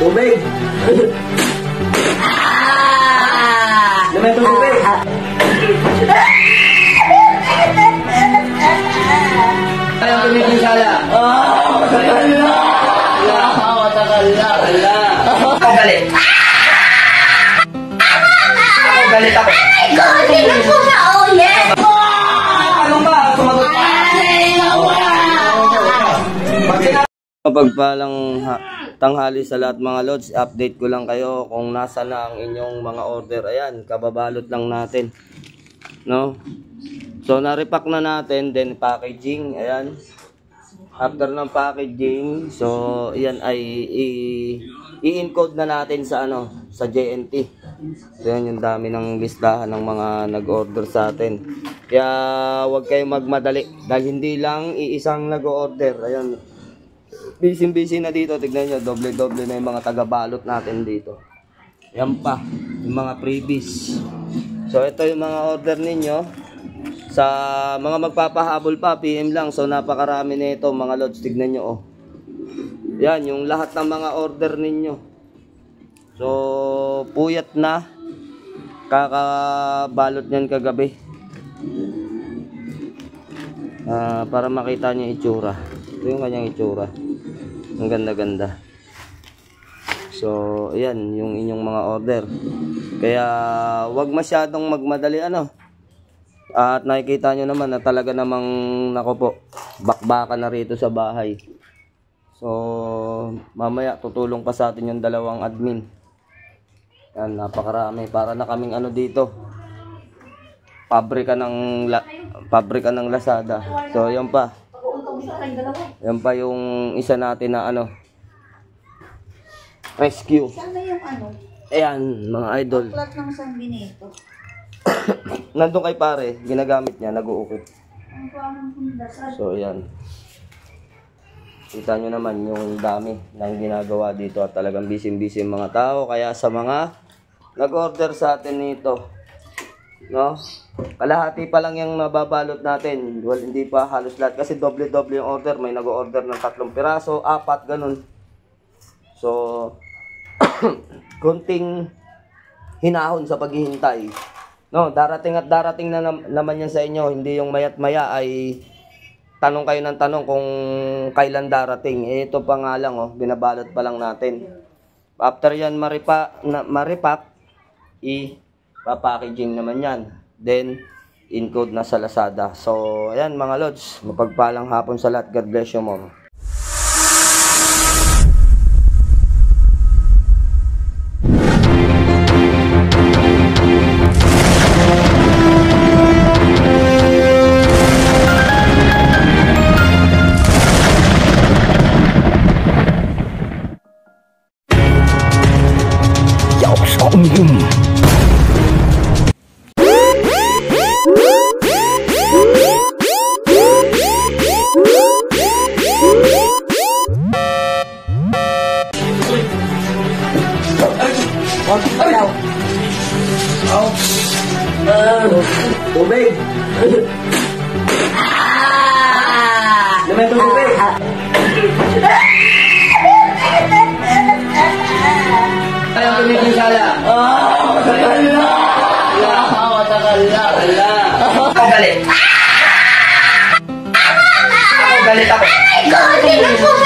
Tubig! Naman itong tubig! Ayaw tumigil sala! Matagal na! Matagal na! Ako galit! Ako galit ako! Aray ko! Sino po na ulit? Ano ba? Sumagot ka! Mapagpalang tanghali sa lahat mga lods, update ko lang kayo kung nasa na ang inyong mga order. Ayan, kababalot lang natin, no? So na-repack na natin, then packaging. Ayan, after ng packaging, so ayan ay i-encode na natin sa sa JNT. So yan yung dami ng listahan ng mga nag-order sa atin, kaya huwag kayong magmadali dahil hindi lang iisang nag-order. Ayan, busy na dito. Tignan nyo, doble na yung mga taga-balot natin dito. Yan pa, yung mga freebies. So ito yung mga order ninyo. Sa mga magpapahabol pa, PM lang. So napakarami na ito mga lods. Tignan nyo, oh. Yan, yung lahat ng mga order ninyo. So puyat na. Kakabalot nyan kagabi. Para makita nyo yung itsura. Ito yung kanyang itsura. Ang ganda-ganda. So ayan yung inyong mga order, kaya wag masyadong magmadali at nakikita nyo naman na talaga namang nako po, bakbakan na rito sa bahay. So mamaya tutulong pa sa atin yung dalawang admin. Yan, napakarami, para na kaming dito, pabrika ng Lazada. So yan pa. Yan pa yung isa natin na rescue. Saan na yung Ayan, mga idol. Plat ng San Benito. Nandun kay pare, ginagamit niya, nag-uukit. So ayan. Kita nyo naman yung dami ng ginagawa dito at talagang busy yung mga tao. Kaya sa mga nag-order sa atin nito, no? Kalahati pa lang yung nababalot natin. Well, hindi pa halos lahat kasi doble yung order. May nag-order ng 3 piraso, 4, ganun. So konting hinahon sa paghihintay, no? Darating at darating na naman yan sa inyo. Hindi yung mayat maya ay tanong kayo ng tanong kung kailan darating. Ito pa nga lang, binabalot pa lang natin. After yan maripack, papackaging naman yan, then encode na sa Lazada. So ayan mga lods, mapagpalang hapon sa lahat. God bless you more. Tubig! Naman itong tubig! Ayaw tumigil sala! Matagal na! Matagal na! Ako galit! Ako galit ako! Aray ko! Sino po